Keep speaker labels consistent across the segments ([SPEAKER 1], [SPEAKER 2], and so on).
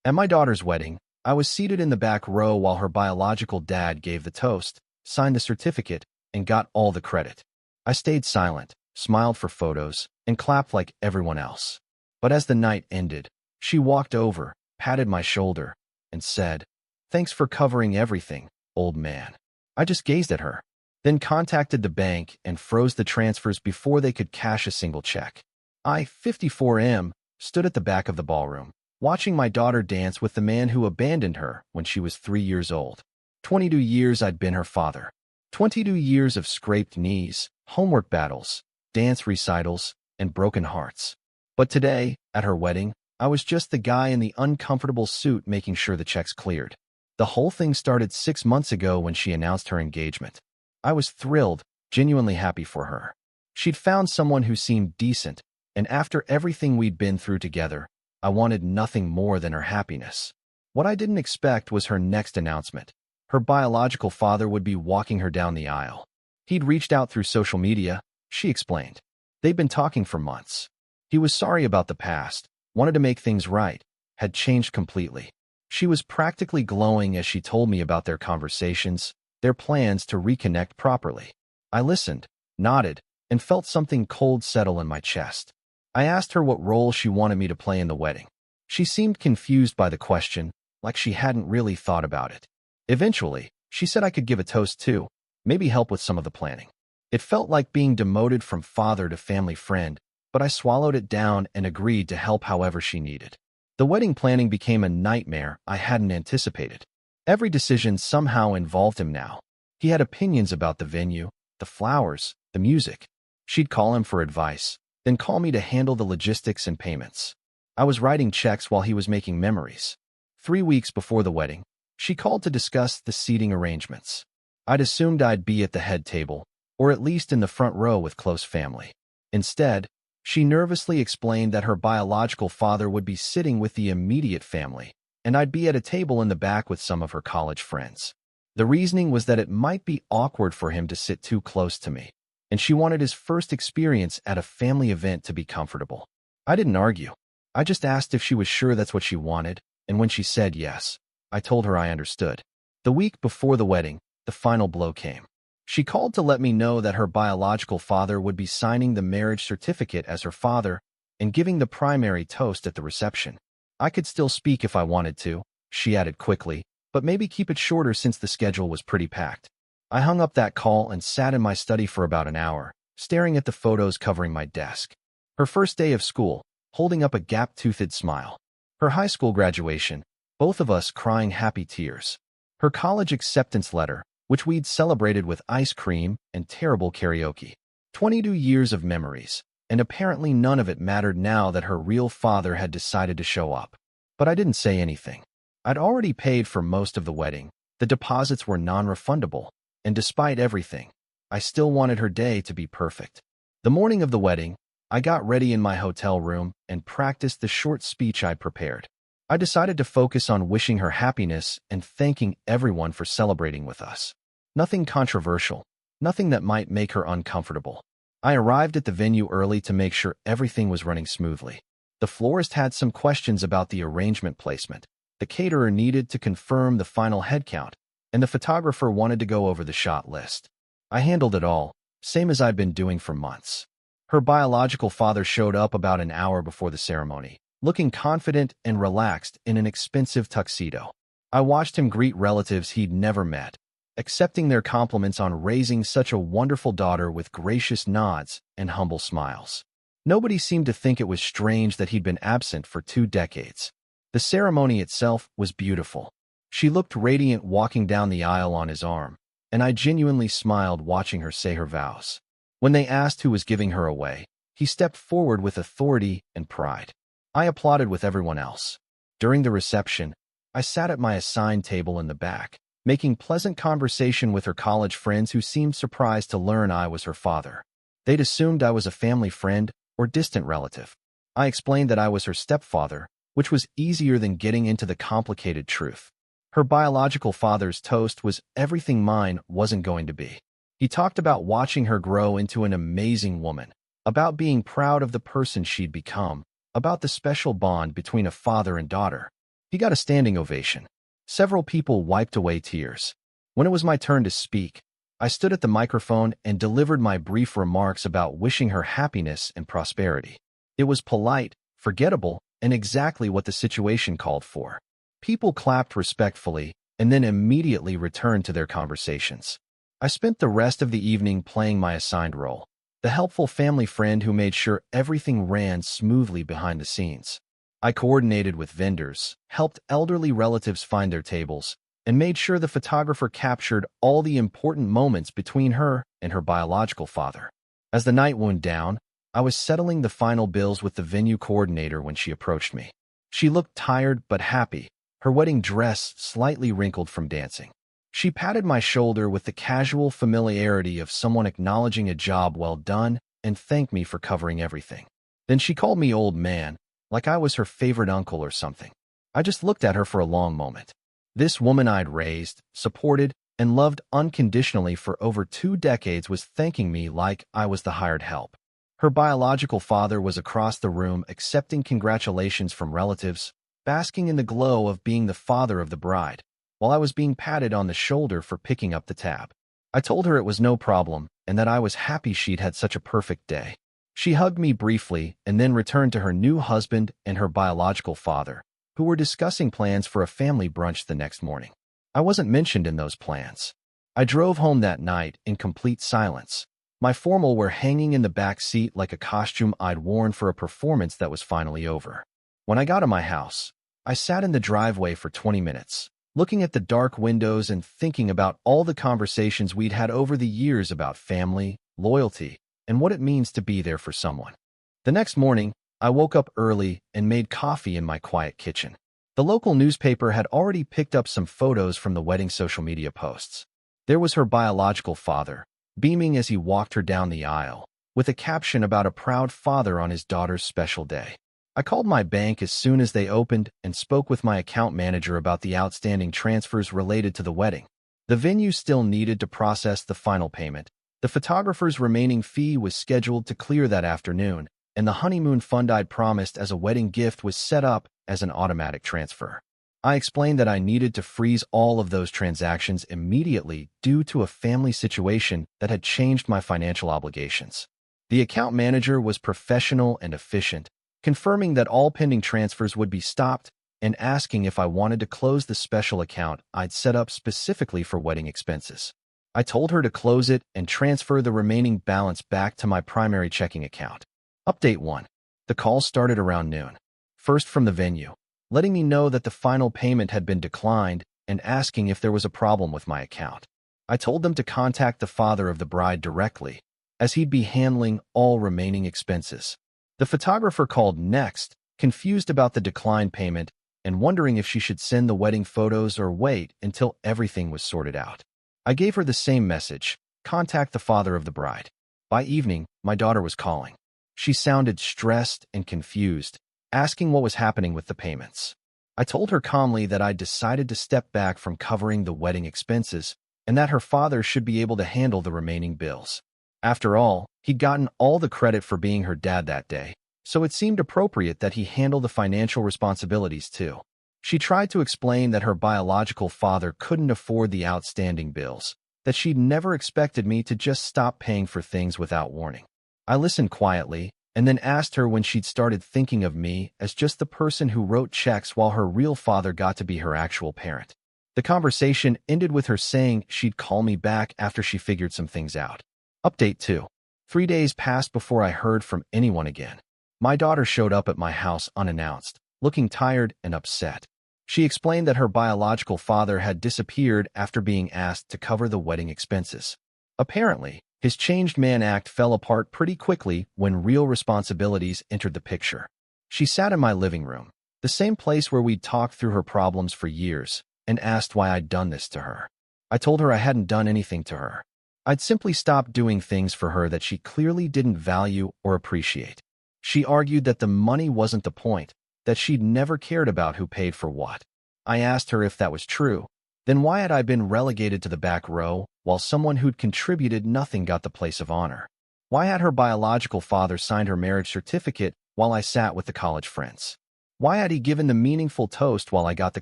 [SPEAKER 1] At my daughter's wedding, I was seated in the back row while her biological dad gave the toast, signed the certificate, and got all the credit. I stayed silent, smiled for photos, and clapped like everyone else. But as the night ended, she walked over, patted my shoulder, and said, "Thanks for covering everything, old man." I just gazed at her, then contacted the bank and froze the transfers before they could cash a single check. I, 54M, stood at the back of the ballroom, watching my daughter dance with the man who abandoned her when she was 3 years old. 22 years I'd been her father. 22 years of scraped knees, homework battles, dance recitals, and broken hearts. But today, at her wedding, I was just the guy in the uncomfortable suit making sure the checks cleared. The whole thing started 6 months ago when she announced her engagement. I was thrilled, genuinely happy for her. She'd found someone who seemed decent, and after everything we'd been through together, I wanted nothing more than her happiness. What I didn't expect was her next announcement. Her biological father would be walking her down the aisle. He'd reached out through social media, she explained. They'd been talking for months. He was sorry about the past, wanted to make things right, had changed completely. She was practically glowing as she told me about their conversations, their plans to reconnect properly. I listened, nodded, and felt something cold settle in my chest. I asked her what role she wanted me to play in the wedding. She seemed confused by the question, like she hadn't really thought about it. Eventually, she said I could give a toast too, maybe help with some of the planning. It felt like being demoted from father to family friend, but I swallowed it down and agreed to help however she needed. The wedding planning became a nightmare I hadn't anticipated. Every decision somehow involved him now. He had opinions about the venue, the flowers, the music. She'd call him for advice, then call me to handle the logistics and payments. I was writing checks while he was making memories. 3 weeks before the wedding, she called to discuss the seating arrangements. I'd assumed I'd be at the head table, or at least in the front row with close family. Instead, she nervously explained that her biological father would be sitting with the immediate family, and I'd be at a table in the back with some of her college friends. The reasoning was that it might be awkward for him to sit too close to me, and she wanted his first experience at a family event to be comfortable. I didn't argue. I just asked if she was sure that's what she wanted, and when she said yes, I told her I understood. The week before the wedding, the final blow came. She called to let me know that her biological father would be signing the marriage certificate as her father and giving the primary toast at the reception. I could still speak if I wanted to, she added quickly, but maybe keep it shorter since the schedule was pretty packed. I hung up that call and sat in my study for about an hour, staring at the photos covering my desk. Her first day of school, holding up a gap-toothed smile. Her high school graduation, both of us crying happy tears. Her college acceptance letter, which we'd celebrated with ice cream and terrible karaoke. 22 years of memories, and apparently none of it mattered now that her real father had decided to show up. But I didn't say anything. I'd already paid for most of the wedding, the deposits were non-refundable, and despite everything, I still wanted her day to be perfect. The morning of the wedding, I got ready in my hotel room and practiced the short speech I'd prepared. I decided to focus on wishing her happiness and thanking everyone for celebrating with us. Nothing controversial, nothing that might make her uncomfortable. I arrived at the venue early to make sure everything was running smoothly. The florist had some questions about the arrangement placement. The caterer needed to confirm the final head count, and the photographer wanted to go over the shot list. I handled it all, same as I'd been doing for months. Her biological father showed up about an hour before the ceremony, looking confident and relaxed in an expensive tuxedo. I watched him greet relatives he'd never met, accepting their compliments on raising such a wonderful daughter with gracious nods and humble smiles. Nobody seemed to think it was strange that he'd been absent for 2 decades. The ceremony itself was beautiful. She looked radiant walking down the aisle on his arm, and I genuinely smiled watching her say her vows. When they asked who was giving her away, he stepped forward with authority and pride. I applauded with everyone else. During the reception, I sat at my assigned table in the back, making pleasant conversation with her college friends who seemed surprised to learn I was her father. They'd assumed I was a family friend or distant relative. I explained that I was her stepfather, which was easier than getting into the complicated truth. Her biological father's toast was everything mine wasn't going to be. He talked about watching her grow into an amazing woman, about being proud of the person she'd become, about the special bond between a father and daughter. He got a standing ovation. Several people wiped away tears. When it was my turn to speak, I stood at the microphone and delivered my brief remarks about wishing her happiness and prosperity. It was polite, forgettable, and exactly what the situation called for. People clapped respectfully and then immediately returned to their conversations. I spent the rest of the evening playing my assigned role, the helpful family friend who made sure everything ran smoothly behind the scenes. I coordinated with vendors, helped elderly relatives find their tables, and made sure the photographer captured all the important moments between her and her biological father. As the night wound down, I was settling the final bills with the venue coordinator when she approached me. She looked tired but happy, her wedding dress slightly wrinkled from dancing. She patted my shoulder with the casual familiarity of someone acknowledging a job well done and thanked me for covering everything. Then she called me old man, like I was her favorite uncle or something. I just looked at her for a long moment. This woman I'd raised, supported, and loved unconditionally for over 2 decades was thanking me like I was the hired help. Her biological father was across the room accepting congratulations from relatives, basking in the glow of being the father of the bride, while I was being patted on the shoulder for picking up the tab. I told her it was no problem and that I was happy she'd had such a perfect day. She hugged me briefly and then returned to her new husband and her biological father, who were discussing plans for a family brunch the next morning. I wasn't mentioned in those plans. I drove home that night in complete silence, my formal wear hanging in the back seat like a costume I'd worn for a performance that was finally over. When I got to my house, I sat in the driveway for 20 minutes, looking at the dark windows and thinking about all the conversations we'd had over the years about family, loyalty, and what it means to be there for someone. The next morning, I woke up early and made coffee in my quiet kitchen. The local newspaper had already picked up some photos from the wedding social media posts. There was her biological father, beaming as he walked her down the aisle, with a caption about a proud father on his daughter's special day. I called my bank as soon as they opened and spoke with my account manager about the outstanding transfers related to the wedding. The venue still needed to process the final payment. The photographer's remaining fee was scheduled to clear that afternoon, and the honeymoon fund I'd promised as a wedding gift was set up as an automatic transfer. I explained that I needed to freeze all of those transactions immediately due to a family situation that had changed my financial obligations. The account manager was professional and efficient, confirming that all pending transfers would be stopped and asking if I wanted to close the special account I'd set up specifically for wedding expenses. I told her to close it and transfer the remaining balance back to my primary checking account. Update 1. The call started around noon. First from the venue, letting me know that the final payment had been declined and asking if there was a problem with my account. I told them to contact the father of the bride directly, as he'd be handling all remaining expenses. The photographer called next, confused about the declined payment and wondering if she should send the wedding photos or wait until everything was sorted out. I gave her the same message, contact the father of the bride. By evening, my daughter was calling. She sounded stressed and confused, asking what was happening with the payments. I told her calmly that I'd decided to step back from covering the wedding expenses and that her father should be able to handle the remaining bills. After all, he'd gotten all the credit for being her dad that day, so it seemed appropriate that he handle the financial responsibilities too. She tried to explain that her biological father couldn't afford the outstanding bills, that she'd never expected me to just stop paying for things without warning. I listened quietly and then asked her when she'd started thinking of me as just the person who wrote checks while her real father got to be her actual parent. The conversation ended with her saying she'd call me back after she figured some things out. Update 2. 3 days passed before I heard from anyone again. My daughter showed up at my house unannounced, looking tired and upset. She explained that her biological father had disappeared after being asked to cover the wedding expenses. Apparently, his changed man act fell apart pretty quickly when real responsibilities entered the picture. She sat in my living room, the same place where we'd talked through her problems for years, and asked why I'd done this to her. I told her I hadn't done anything to her. I'd simply stopped doing things for her that she clearly didn't value or appreciate. She argued that the money wasn't the point, that she'd never cared about who paid for what. I asked her if that was true. Then why had I been relegated to the back row while someone who'd contributed nothing got the place of honor? Why had her biological father signed her marriage certificate while I sat with the college friends? Why had he given the meaningful toast while I got the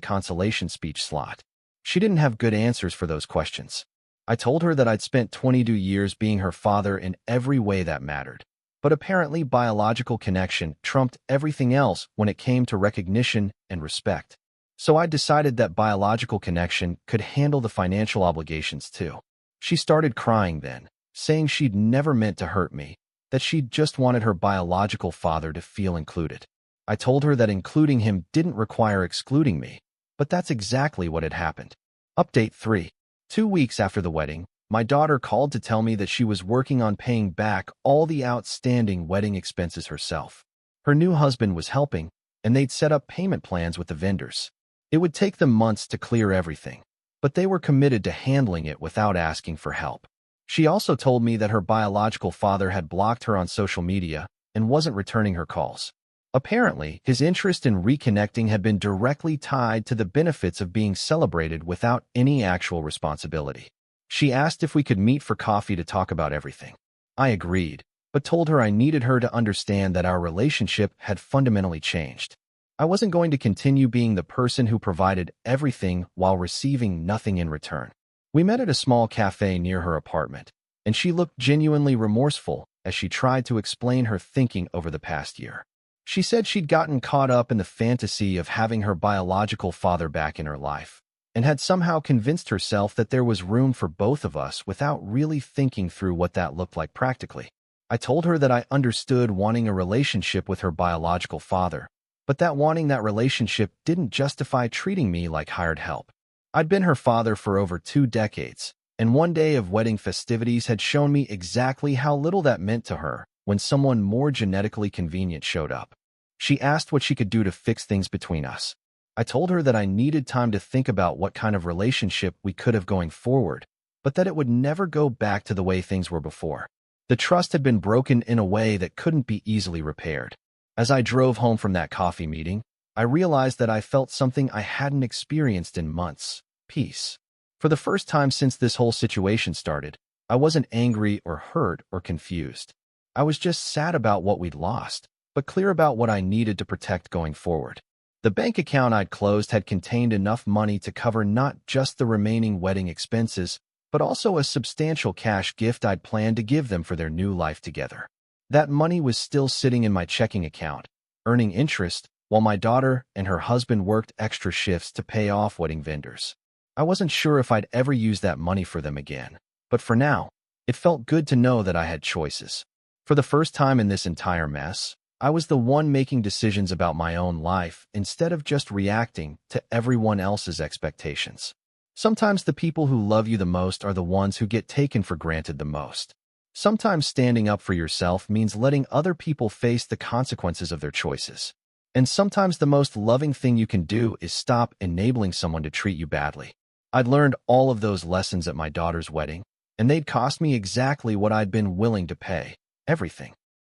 [SPEAKER 1] consolation speech slot? She didn't have good answers for those questions. I told her that I'd spent 22 years being her father in every way that mattered. But apparently biological connection trumped everything else when it came to recognition and respect. So I decided that biological connection could handle the financial obligations too. She started crying then, saying she'd never meant to hurt me, that she'd just wanted her biological father to feel included. I told her that including him didn't require excluding me, but that's exactly what had happened. Update 3. 2 weeks after the wedding, my daughter called to tell me that she was working on paying back all the outstanding wedding expenses herself. Her new husband was helping, and they'd set up payment plans with the vendors. It would take them months to clear everything, but they were committed to handling it without asking for help. She also told me that her biological father had blocked her on social media and wasn't returning her calls. Apparently, his interest in reconnecting had been directly tied to the benefits of being celebrated without any actual responsibility. She asked if we could meet for coffee to talk about everything. I agreed, but told her I needed her to understand that our relationship had fundamentally changed. I wasn't going to continue being the person who provided everything while receiving nothing in return. We met at a small cafe near her apartment, and she looked genuinely remorseful as she tried to explain her thinking over the past year. She said she'd gotten caught up in the fantasy of having her biological father back in her life, and had somehow convinced herself that there was room for both of us without really thinking through what that looked like practically. I told her that I understood wanting a relationship with her biological father, but that wanting that relationship didn't justify treating me like hired help. I'd been her father for over 2 decades, and one day of wedding festivities had shown me exactly how little that meant to her when someone more genetically convenient showed up. She asked what she could do to fix things between us. I told her that I needed time to think about what kind of relationship we could have going forward, but that it would never go back to the way things were before. The trust had been broken in a way that couldn't be easily repaired. As I drove home from that coffee meeting, I realized that I felt something I hadn't experienced in months: peace. For the first time since this whole situation started, I wasn't angry or hurt or confused. I was just sad about what we'd lost, but clear about what I needed to protect going forward. The bank account I'd closed had contained enough money to cover not just the remaining wedding expenses, but also a substantial cash gift I'd planned to give them for their new life together. That money was still sitting in my checking account, earning interest, while my daughter and her husband worked extra shifts to pay off wedding vendors. I wasn't sure if I'd ever use that money for them again, but for now, it felt good to know that I had choices. For the first time in this entire mess, I was the one making decisions about my own life instead of just reacting to everyone else's expectations. Sometimes the people who love you the most are the ones who get taken for granted the most. Sometimes standing up for yourself means letting other people face the consequences of their choices. And sometimes the most loving thing you can do is stop enabling someone to treat you badly. I'd learned all of those lessons at my daughter's wedding, and they'd cost me exactly what I'd been willing to pay: everything.